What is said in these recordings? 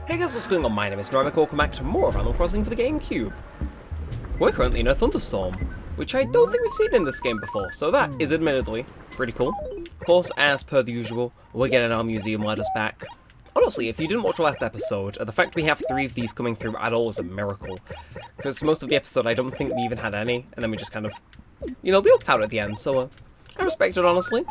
Hey guys, what's going on? My name is Neremik, welcome back to more of Animal Crossing for the Gamecube. We're currently in a thunderstorm, which I don't think we've seen in this game before, so that is admittedly pretty cool. Of course, as per the usual, we're getting our museum letters back. Honestly, if you didn't watch the last episode, the fact we have 3 of these coming through at all is a miracle. Because most of the episode, I don't think we even had any, and then we just kind of, we looked out at the end, so I respect it, honestly.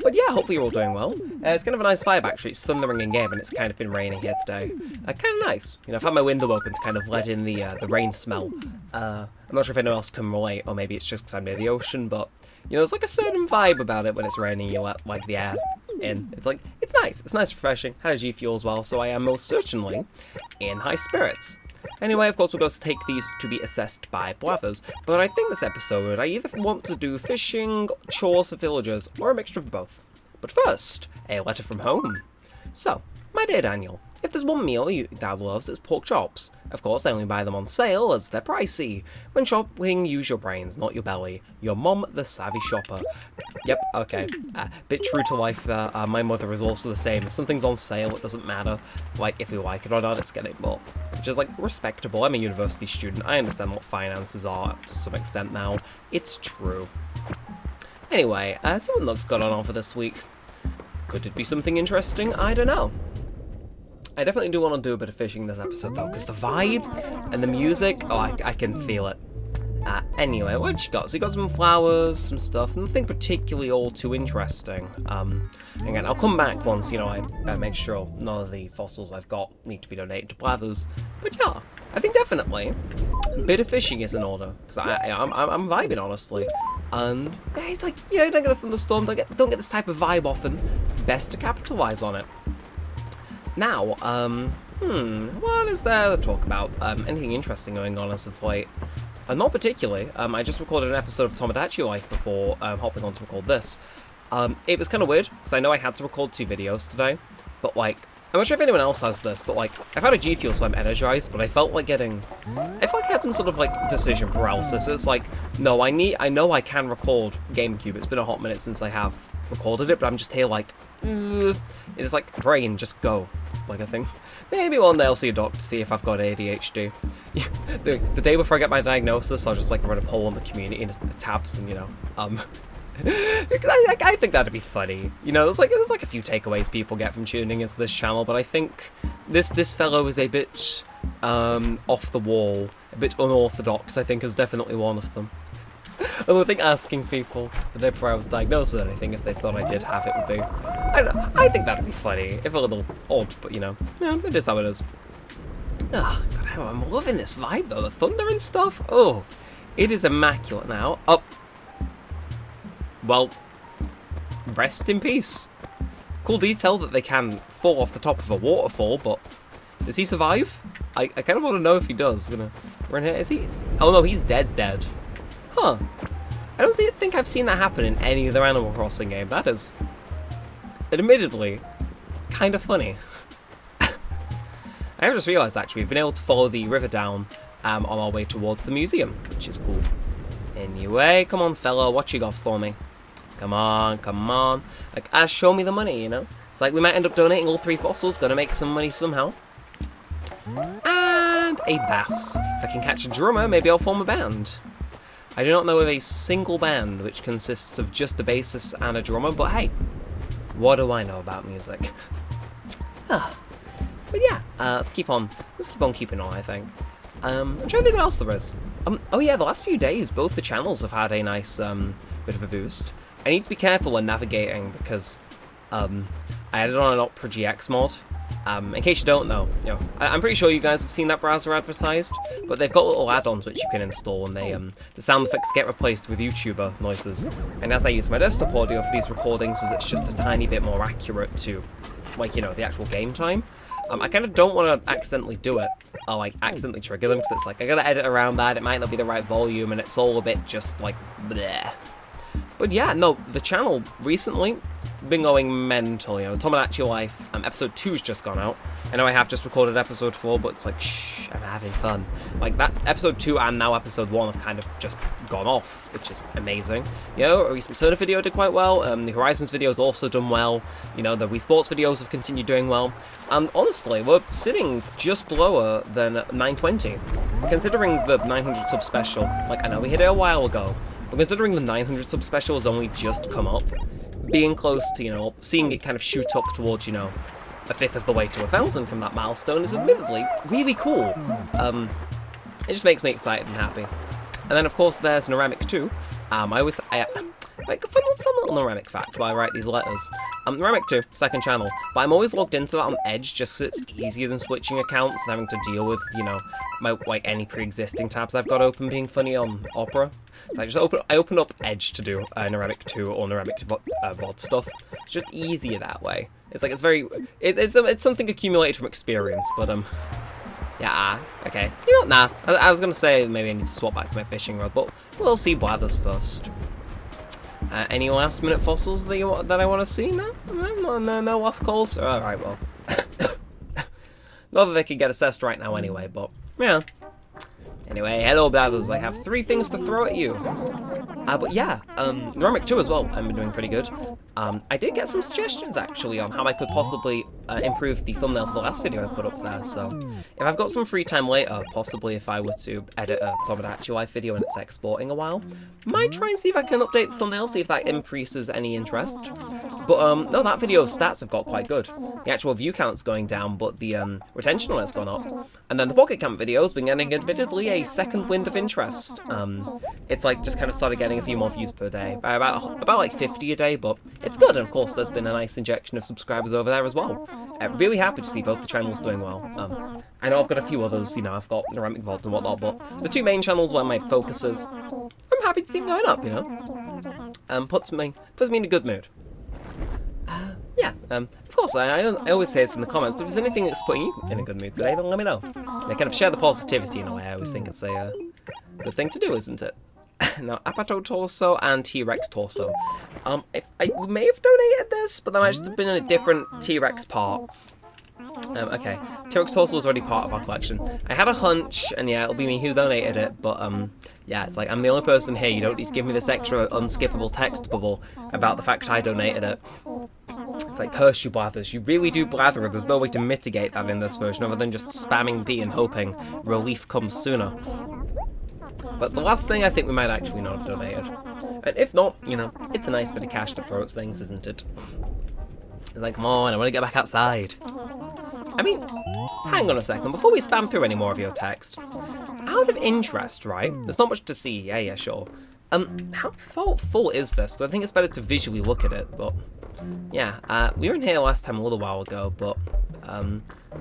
But yeah, hopefully you're all doing well. It's kind of a nice vibe, actually. It's thundering in game, and it's kind of been raining here today. Kind of nice. I've had my window open to kind of let in the rain smell. I'm not sure if anyone else can relate, or maybe it's just because I'm near the ocean, but, there's like a certain vibe about it when it's raining, you let, like, the air in. It's like, it's nice. It's nice, refreshing. Had a G Fuel as well, so I am most certainly in high spirits. Anyway, of course, we're going to take these to be assessed by Blathers, but I think this episode, I either want to do fishing, chores for villagers, or a mixture of both. But first, a letter from home. So, my dear Daniel, if there's one meal Dad loves, it's pork chops. Of course, I only buy them on sale as they're pricey. When shopping, use your brains, not your belly. Your mum, the savvy shopper. Yep, okay. Bit true to life there. My mother is also the same. If something's on sale, it doesn't matter. Like, if we like it or not, it's getting bought. Which is, like, respectable. I'm a university student. I understand what finances are to some extent now. It's true. Anyway, so what looks going on for this week? Could it be something interesting? I don't know. I definitely do want to do a bit of fishing this episode, though, because the vibe and the music, I can feel it. Anyway, what you got? So you got some flowers, some stuff, nothing particularly all too interesting. Again, I'll come back once, I make sure none of the fossils I've got need to be donated to Blathers. But yeah, I think definitely a bit of fishing is in order, because I'm vibing, honestly. And it's like, you don't get a thunderstorm, don't get this type of vibe often. Best to capitalize on it. Now, what is there to talk about? Anything interesting going on as of late? Not particularly. I just recorded an episode of Tomodachi Life before hopping on to record this. It was kind of weird, because I know I had to record 2 videos today, but I'm not sure if anyone else has this, but I've had a G Fuel, so I'm energized, but I felt like I had some sort of decision paralysis. It's like, no, I know I can record Gamecube. It's been a hot minute since I have recorded it, but I'm just here it's like, brain, just go. I think maybe one day I'll see a doctor to see if I've got ADHD. the day before I get my diagnosis, I'll just run a poll on the community in the tabs, and because I think that'd be funny. There's a few takeaways people get from tuning into this channel, but I think this fellow is a bit off the wall, a bit unorthodox. I think is definitely one of them. Although I think asking people the day before I was diagnosed with anything if they thought I did have it would be, I don't know, I think that'd be funny, if a little odd, but yeah, it is how it is. God, I'm loving this vibe though, the thunder and stuff. Oh, it is immaculate now. Oh, well, rest in peace. Cool detail that they can fall off the top of a waterfall, but does he survive? I kind of want to know if he does. Gonna run here. Is he? Oh no, he's dead. Huh. I don't think I've seen that happen in any other Animal Crossing game. That is, admittedly, kind of funny. I just realised, actually, we've been able to follow the river down on our way towards the museum, which is cool. Anyway, come on, fella, what you got for me? Come on. Show me the money, It's like we might end up donating all 3 fossils, gonna make some money somehow. And a bass. If I can catch a drummer, maybe I'll form a band. I do not know of a single band which consists of just a bassist and a drummer, but hey, what do I know about music? But yeah, let's keep on keeping on, I think. I'm trying to think what else there is. Oh yeah, the last few days, both the channels have had a nice bit of a boost. I need to be careful when navigating because I added on an Opera GX mod. In case you don't know, I'm pretty sure you guys have seen that browser advertised, but they've got little add-ons which you can install, and the sound effects get replaced with YouTuber noises. And as I use my desktop audio for these recordings, it's just a tiny bit more accurate to, the actual game time. I kind of don't want to accidentally do it, or accidentally trigger them, because it's I gotta edit around that. It might not be the right volume, and it's all a bit just bleh. But yeah, no, the channel recently been going mental, Tomodachi Life, episode 2's just gone out. I know I have just recorded episode 4, but it's shh, I'm having fun. That episode 2 and now episode 1 have kind of just gone off, which is amazing. You know, a recent Persona video did quite well. The Horizons video has also done well. You know, the Wii Sports videos have continued doing well. And honestly, we're sitting just lower than 920. Considering the 900 sub special, like, I know we hit it a while ago, but considering the 900 sub special has only just come up, being close to, you know, seeing it kind of shoot up towards, you know, a fifth of the way to 1,000 from that milestone is admittedly really cool. It just makes me excited and happy. And then, of course, there's Neremik too. Like a fun little Neremik fact while I write these letters. Neremik 2, second channel, but I'm always logged into that on Edge just because it's easier than switching accounts and having to deal with, you know, my like any pre-existing tabs I've got open being funny on Opera. So I open up Edge to do Neremik 2 or Neremik VOD stuff. It's just easier that way. It's like it's something accumulated from experience, but yeah, okay. You know, nah. I was gonna say maybe I need to swap back to my fishing rod, but we'll see Blathers first. Any last minute fossils that I want to see? No, no last calls. All right, well, not that they could get assessed right now anyway, but yeah. Anyway, hello Blathers. I have 3 things to throw at you. But yeah, Neremik 2 as well. I've been doing pretty good. I did get some suggestions actually on how I could possibly improve the thumbnail for the last video I put up there. So if I've got some free time later, possibly if I were to edit a Tomodachi Life video and it's exporting a while, might try and see if I can update the thumbnail, see if that increases any interest. But no, that video's stats have got quite good. The actual view count's going down, but the retention on it's gone up. And then the Pocket Camp video's been getting admittedly a second wind of interest. It's like just kind of started getting a few more views per day, by about like 50 a day, but it's good. And of course, there's been a nice injection of subscribers over there as well. Really happy to see both the channels doing well. I know I've got a few others, you know, I've got Neremik VOD and whatnot, but the 2 main channels where my focus is, I'm happy to see them going up, you know. Puts me in a good mood. Yeah, of course, I always say this in the comments, but if there's anything that's putting you in a good mood today, then let me know. They kind of share the positivity in a way. I always think it's a good thing to do, isn't it? Now, Apato torso and T-Rex torso. We may have donated this, but that might just have been in a different T-Rex part. Okay, T-Rex torso was already part of our collection. I had a hunch, and yeah, it'll be me who donated it, but yeah, it's like I'm the only person here. You don't need to give me this extra unskippable text bubble about the fact I donated it. It's like, curse you Blathers, you really do blather, there's no way to mitigate that in this version other than just spamming B and hoping relief comes sooner. But the last thing I think we might actually not have donated. And if not, you know, it's a nice bit of cash to throw at things, isn't it? It's like, come on, I want to get back outside. I mean, hang on a second, before we spam through any more of your text, out of interest, right, there's not much to see, yeah, sure. How full is this? I think it's better to visually look at it, but yeah, we were in here last time a little while ago, but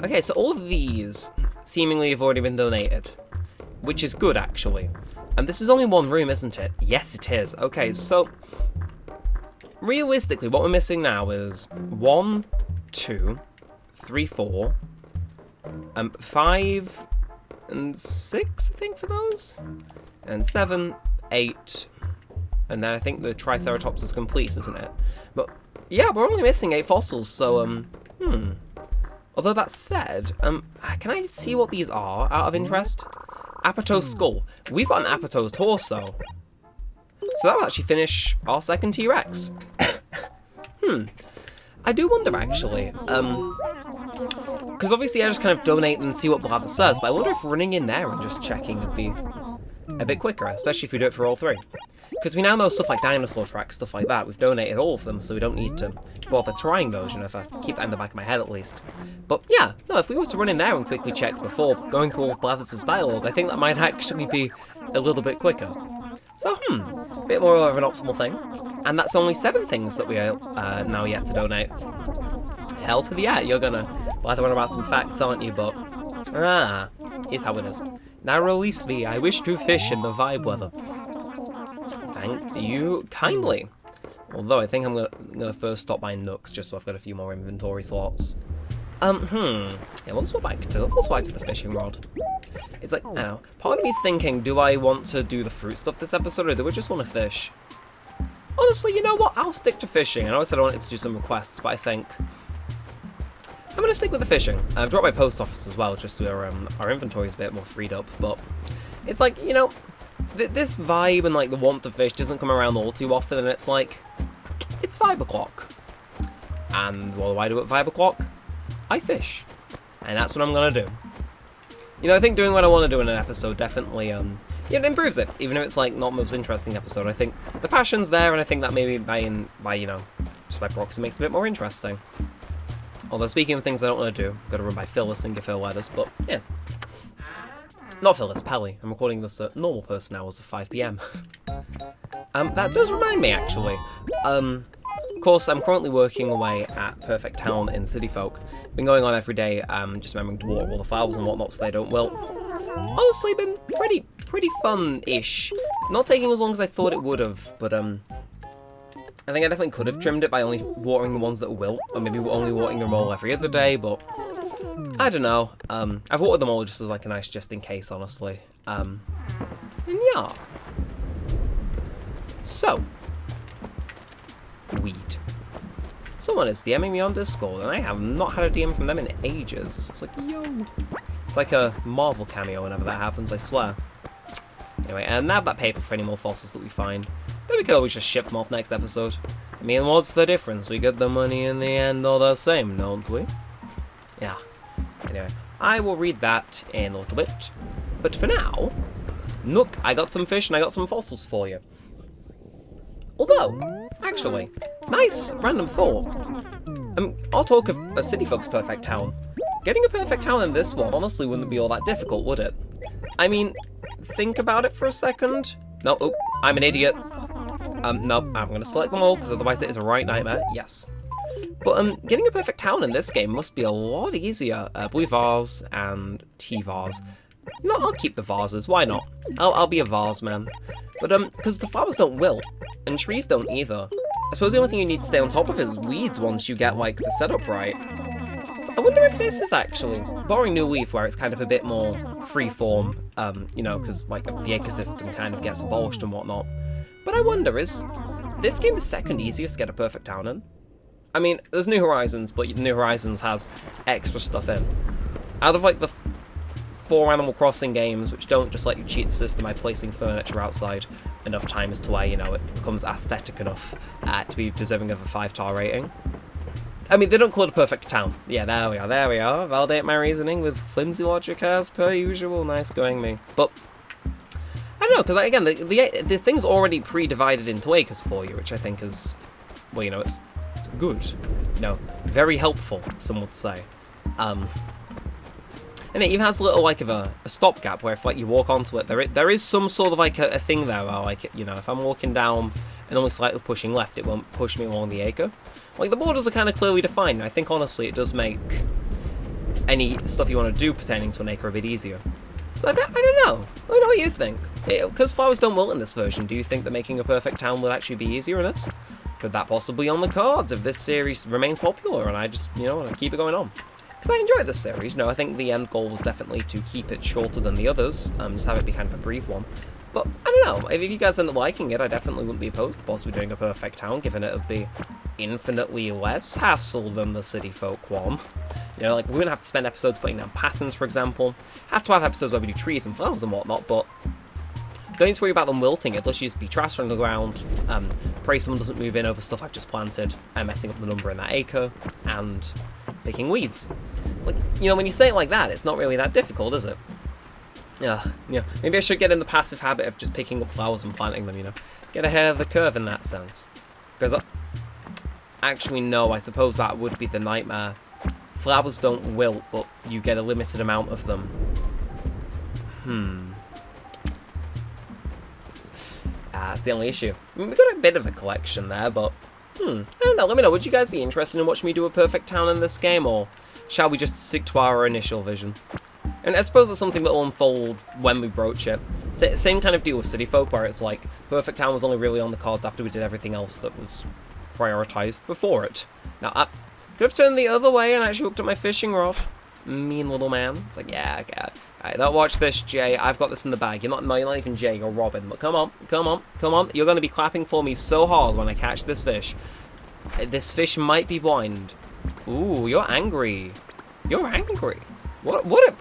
okay, so all of these seemingly have already been donated, which is good actually. And this is only one room, isn't it? Yes, it is. Okay, so realistically, what we're missing now is 1, 2, 3, 4, 5 and 6, I think, for those, and 7, 8, and then I think the Triceratops is complete, isn't it? But yeah, we're only missing 8 fossils, so although that said, can I see what these are out of interest? Apato skull. We've got an Apato torso, so that will actually finish our second T-Rex. I do wonder actually, because obviously I just kind of donate and see what Blather says, but I wonder if running in there and just checking would be a bit quicker, especially if we do it for all 3. Because we now know stuff like dinosaur tracks, stuff like that. We've donated all of them, so we don't need to bother trying those, you know, if I keep that in the back of my head at least. But yeah, no, if we were to run in there and quickly check before going through all of Blathers' dialogue, I think that might actually be a little bit quicker. So, a bit more of an optimal thing. And that's only 7 things that we are now yet to donate. Hell to the yeah, you're gonna blather on about some facts, aren't you? But, here's how it is. Now release me, I wish to fish in the vibe weather. Thank you kindly. Although I think I'm gonna first stop by Nooks just so I've got a few more inventory slots. Yeah, we'll swap back to the fishing rod. It's like, I don't know, part of me's thinking, do I want to do the fruit stuff this episode or do I just want to fish? Honestly, you know what? I'll stick to fishing. I know I said I wanted to do some requests, but I think I'm going to stick with the fishing. I've dropped my post office as well, just so our inventory is a bit more freed up. But it's like, you know, this vibe and like the want to fish doesn't come around all too often, and it's like, it's 5 o'clock. And what do I do at 5 o'clock? I fish. And that's what I'm gonna do. You know, I think doing what I want to do in an episode definitely, it improves it. Even if it's like not the most interesting episode, I think the passion's there, and I think that maybe by you know, just by proxy makes it a bit more interesting. Although speaking of things I don't want to do, I've got to run by Phyllis and give her letters, but yeah. Not Phyllis, Pelly. I'm recording this at normal person hours of 5 PM. That does remind me, actually. Of course, I'm currently working away at Perfect Town in City Folk. Been going on every day, just remembering to water all the flowers and whatnot so they don't wilt. Honestly, been pretty fun-ish. Not taking as long as I thought it would have, but I think I definitely could have trimmed it by only watering the ones that wilt, or maybe only watering them all every other day, but I don't know. I've watered them all just as like a nice just in case, honestly. And yeah. So, weed. Someone is DMing me on Discord, and I have not had a DM from them in ages. It's like, yo. It's like a Marvel cameo whenever that happens, I swear. Anyway, and nab that paper for any more fossils that we find. Then we could always just ship them off next episode. I mean, what's the difference? We get the money in the end all the same, don't we? Yeah. Anyway, I will read that in a little bit. But for now, look, I got some fish and I got some fossils for you. Although, actually, nice random thought. I'll talk of a City Folks perfect town. Getting a perfect town in this one honestly wouldn't be all that difficult, would it? I mean, think about it for a second. No, oh, I'm an idiot. No, I'm going to select them all because otherwise it is a right nightmare. Yes. But getting a perfect town in this game must be a lot easier. Blue vase and tea vase. No, I'll keep the vases. Why not? I'll be a vase man. But because the flowers don't wilt and trees don't either. I suppose the only thing you need to stay on top of is weeds once you get like the setup right. So I wonder if this is actually borrowing New Leaf, where it's kind of a bit more freeform. You know, because like the ecosystem kind of gets abolished and whatnot. But I wonder, is this game the second easiest to get a perfect town in? I mean, there's New Horizons, but New Horizons has extra stuff in. Out of like the 4 Animal Crossing games, which don't just let you cheat the system by placing furniture outside enough times to where, you know, it becomes aesthetic enough to be deserving of a 5-star rating. I mean, they don't call it a perfect town. Yeah, there we are. Validate my reasoning with flimsy logic as per usual. Nice going, me. But I don't know, because again, the thing's already pre-divided into acres for you, which I think is, well, you know, it's good. You know, very helpful, some would say. And it even has a little, like, of a stopgap where if, like, you walk onto it, there is some sort of, like, a thing there where, like, you know, if I'm walking down and only slightly pushing left, it won't push me along the acre. Like, the borders are kind of clearly defined, and I think, honestly, it does make any stuff you want to do pertaining to an acre a bit easier. So, I don't know. I don't know what you think. Because flowers don't wilt in this version, do you think that making a perfect town would actually be easier in this? Could that possibly be on the cards if this series remains popular and I just, you know, want to keep it going on? Because I enjoyed this series. No, I think the end goal was definitely to keep it shorter than the others, just have it be kind of a brief one. But, I don't know, if you guys end up liking it, I definitely wouldn't be opposed to possibly doing a perfect town, given it would be infinitely less hassle than the City Folk one. You know, like, we wouldn't have to spend episodes putting down patterns, for example. Have to have episodes where we do trees and flowers and whatnot, but don't need to worry about them wilting. It'll just be trash on the ground, pray someone doesn't move in over stuff I've just planted, and messing up the number in that acre, and picking weeds. Like, you know, when you say it like that, it's not really that difficult, is it? Yeah, maybe I should get in the passive habit of just picking up flowers and planting them, you know. Get ahead of the curve in that sense. Because, actually, no, I suppose that would be the nightmare. Flowers don't wilt, but you get a limited amount of them. That's the only issue. I mean, we've got a bit of a collection there, but I don't know, let me know, would you guys be interested in watching me do a perfect town in this game, or shall we just stick to our initial vision? And I suppose that's something that will unfold when we broach it. Same kind of deal with City Folk, where it's like, perfect town was only really on the cards after we did everything else that was prioritized before it. Now, I could have turned the other way and actually hooked up my fishing rod. Mean little man. It's like, yeah, okay. Alright, now watch this, Jay. I've got this in the bag. You're not even Jay, you're Robin. But come on. You're going to be clapping for me so hard when I catch this fish. This fish might be blind. Ooh, you're angry. You're angry. What a...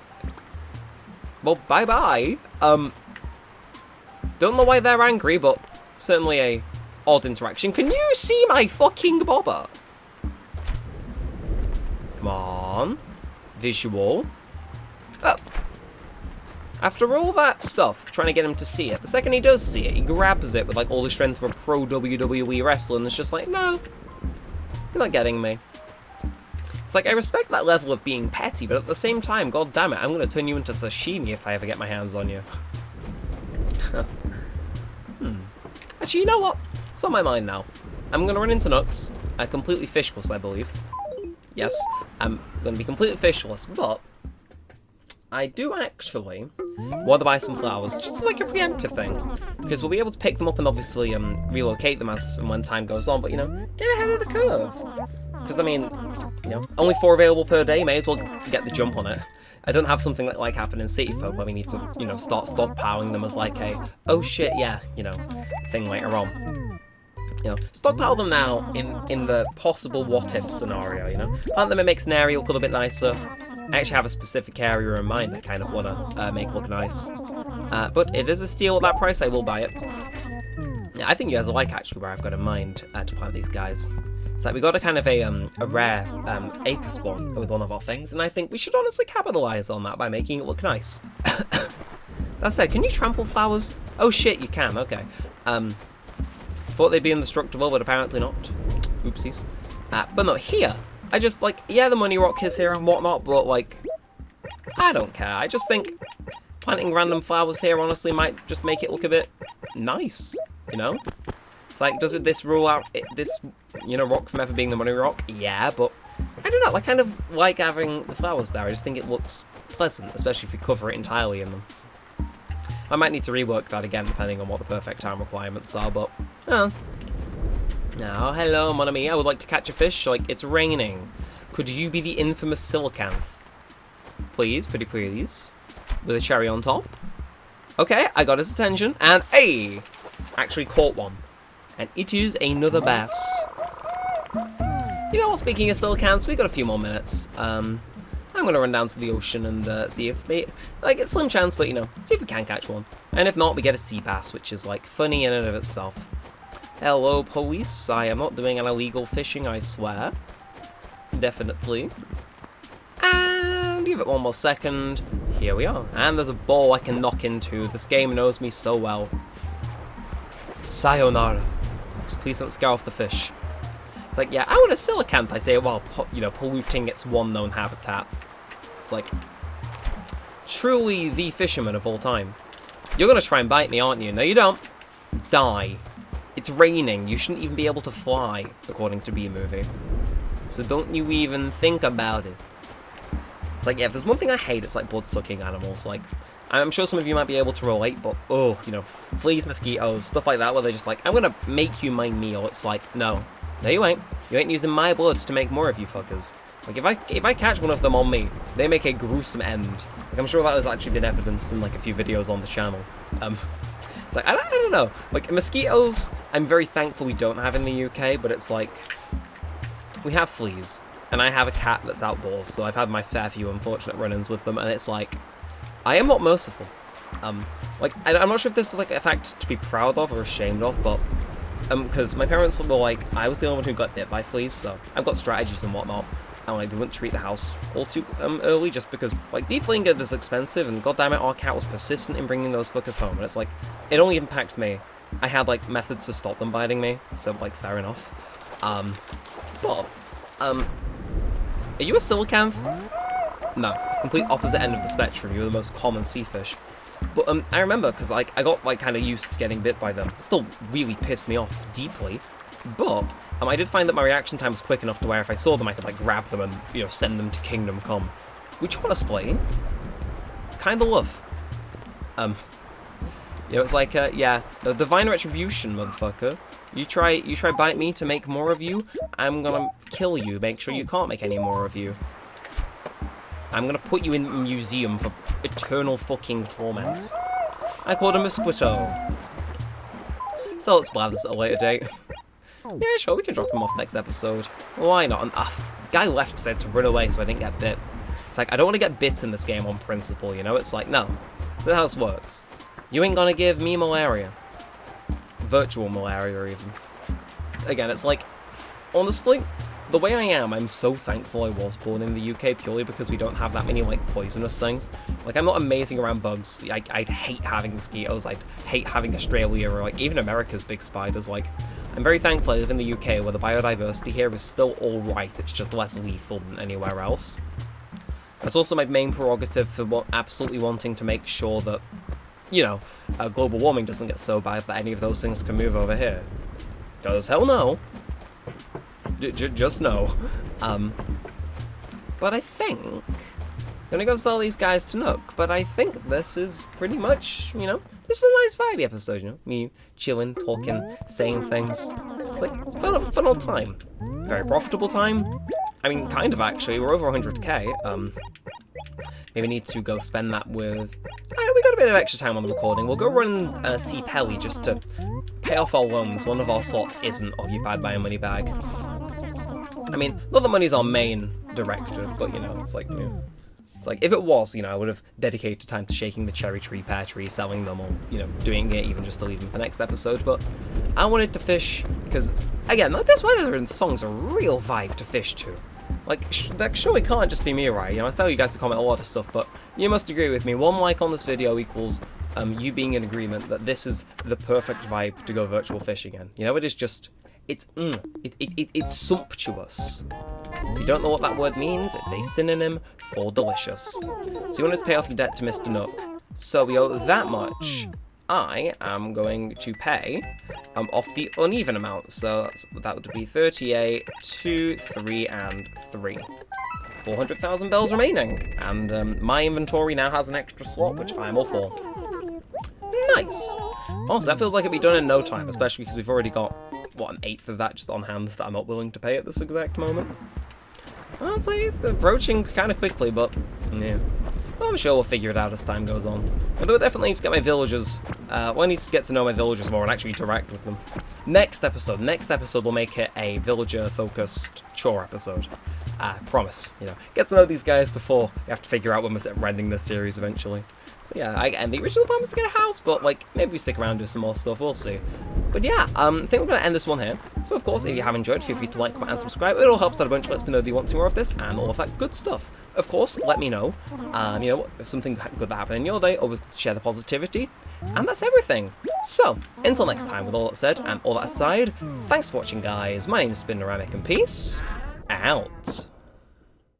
Well, bye-bye. Don't know why they're angry, but certainly a odd interaction. Can you see my fucking bobber? Come on. Visual. Oh. After all that stuff, trying to get him to see it, the second he does see it, he grabs it with like all the strength of a pro WWE wrestler and it's just like, no, you're not getting me. It's like, I respect that level of being petty, but at the same time, god damn it, I'm going to turn you into sashimi if I ever get my hands on you. Actually, you know what? It's on my mind now. I'm going to run into Nux, completely fishless, I believe. Yes, I'm going to be completely fishless, but I do actually want to buy some flowers, just as like a preemptive thing, because we'll be able to pick them up and obviously relocate them as and when time goes on, but you know, get ahead of the curve. Because I mean, you know, only 4 available per day, may as well get the jump on it. I don't have something like happened in City Folk where we need to, you know, start stockpiling them as like a, oh shit, yeah, you know, thing later on. You know, stockpile them now in the possible what-if scenario, you know? Plant them, it makes an area look a little bit nicer. I actually have a specific area in mind I kind of want to make look nice. But it is a steal at that price, I will buy it. Yeah, I think you guys will like actually where I've got in mind to plant these guys. It's like we got a kind of a rare acre spawn with one of our things, and I think we should honestly capitalize on that by making it look nice. That said, can you trample flowers? Oh shit, you can, okay. Thought they'd be indestructible, but apparently not. Oopsies. But no, here, I just, like, yeah, the money rock is here and whatnot, but, like, I don't care. I just think planting random flowers here, honestly, might just make it look a bit nice, you know? It's like, does this rule out this, you know, rock from ever being the money rock? Yeah, but I don't know. I kind of like having the flowers there. I just think it looks pleasant, especially if we cover it entirely in them. I might need to rework that again, depending on what the perfect time requirements are, but, oh. Now, hello, mon ami. I would like to catch a fish. Like, it's raining. Could you be the infamous Silicanth? Please, pretty please. With a cherry on top. Okay, I got his attention, and hey! Actually caught one. And it is another bass. You know what, speaking of Silicanths, we got a few more minutes. I'm going to run down to the ocean and see if we, like, it's slim chance, but, you know, see if we can catch one. And if not, we get a sea bass, which is, like, funny in and of itself. Hello, police. I am not doing an illegal fishing, I swear. Definitely. And give it one more second. Here we are. And there's a ball I can knock into. This game knows me so well. Sayonara. Just please don't scare off the fish. It's like, yeah, I want a Silicanth, I say, while, you know, polluting its one known habitat. It's like, truly the fisherman of all time. You're going to try and bite me, aren't you? No, you don't. Die. It's raining. You shouldn't even be able to fly, according to B-Movie. So don't you even think about it. It's like, yeah, if there's one thing I hate, it's like blood-sucking animals. Like, I'm sure some of you might be able to relate, but, oh, you know, fleas, mosquitoes, stuff like that, where they're just like, I'm going to make you my meal. It's like, no. No, you ain't. You ain't using my blood to make more of you fuckers. Like, if I catch one of them on me, they make a gruesome end. Like, I'm sure that has actually been evidenced in, like, a few videos on the channel. It's like, I don't know. Like, mosquitoes, I'm very thankful we don't have in the UK, but it's like, we have fleas. And I have a cat that's outdoors, so I've had my fair few unfortunate run-ins with them, and it's like, I am not merciful. Like, I'm not sure if this is, like, a fact to be proud of or ashamed of, but because my parents were like, I was the only one who got bit by fleas, so I've got strategies and whatnot. And like, we wouldn't treat the house all too early, just because like deflating is expensive, and goddammit, our cat was persistent in bringing those fuckers home. And it's like, it only impacts me. I had like methods to stop them biting me, so like fair enough. But are you a Silicanth? No, complete opposite end of the spectrum. You're the most common sea fish. But I remember, because like I got like kind of used to getting bit by them. It still really pissed me off deeply. But I did find that my reaction time was quick enough to where if I saw them, I could like grab them and, you know, send them to Kingdom Come. Which honestly, kind of love. You know, it's like, yeah, the divine retribution, motherfucker. You try bite me to make more of you, I'm gonna kill you, make sure you can't make any more of you. I'm gonna put you in a museum for eternal fucking torment. I called him a squitto. So let's plan this at a later date. Yeah, sure, we can drop him off next episode. Why not? And, guy left because I had to run away so I didn't get bit. It's like, I don't want to get bit in this game on principle, you know? It's like, no. That's how this works. You ain't gonna give me malaria. Virtual malaria, even. Again, it's like, honestly, the way I am, I'm so thankful I was born in the UK purely because we don't have that many, like, poisonous things. Like, I'm not amazing around bugs. I'd hate having mosquitoes. I'd hate having Australia or, like, even America's big spiders. Like, I'm very thankful I live in the UK where the biodiversity here is still alright. It's just less lethal than anywhere else. That's also my main prerogative for absolutely wanting to make sure that, you know, global warming doesn't get so bad that any of those things can move over here. Because hell no. Just no. But I think I'm gonna go sell these guys to Nook, but I think this is pretty much, you know, this is a nice vibey episode, you know, me chilling, talking, saying things. It's like fun old time. Very profitable time. I mean, kind of actually, we're over 100k. Maybe need to go spend that with... we got a bit of extra time on the recording. We'll go run and see Pelly just to pay off our loans. One of our slots isn't occupied by a money bag. I mean, not that money's our main directive, but, you know, it's like, you know, it's like, if it was, you know, I would have dedicated time to shaking the cherry tree, pear tree, selling them, or, you know, doing it even just to leave them for next episode, but I wanted to fish, because, again, this weather and song's a real vibe to fish to. Like, that surely can't just be me, right? You know, I tell you guys to comment a lot of stuff, but you must agree with me. 1 like on this video equals you being in agreement that this is the perfect vibe to go virtual fishing in. You know, it is just, it's sumptuous. If you don't know what that word means, it's a synonym for delicious. So you want to pay off your debt to Mr. Nook. So we owe that much. I am going to pay off the uneven amount. So that would be 38, 2, 3, and 3. 400,000 bells remaining. And my inventory now has an extra slot, which I'm all for. Nice. Also, that feels like it'd be done in no time, especially because we've already got, what, 1/8 of that just on hand that I'm not willing to pay at this exact moment. Honestly, it's approaching kind of quickly, but yeah. Well, I'm sure we'll figure it out as time goes on. Although I definitely need to get my villagers, I need to get to know my villagers more and actually interact with them. Next episode we'll make it a villager-focused chore episode. Promise, you know. Get to know these guys before you have to figure out when we're ending this series eventually. So yeah, and the original plan was to get a house, but like, maybe we stick around and do some more stuff, we'll see. But yeah, I think we're going to end this one here. So of course, if you have enjoyed, feel free to like, comment, and subscribe. It all helps out a bunch, lets me know that you want to see more of this, and all of that good stuff. Of course, let me know, you know, if something good that happened in your day, always share the positivity. And that's everything. So, until next time, with all that said, and all that aside, thanks for watching, guys. My name has been Neremik, and peace out.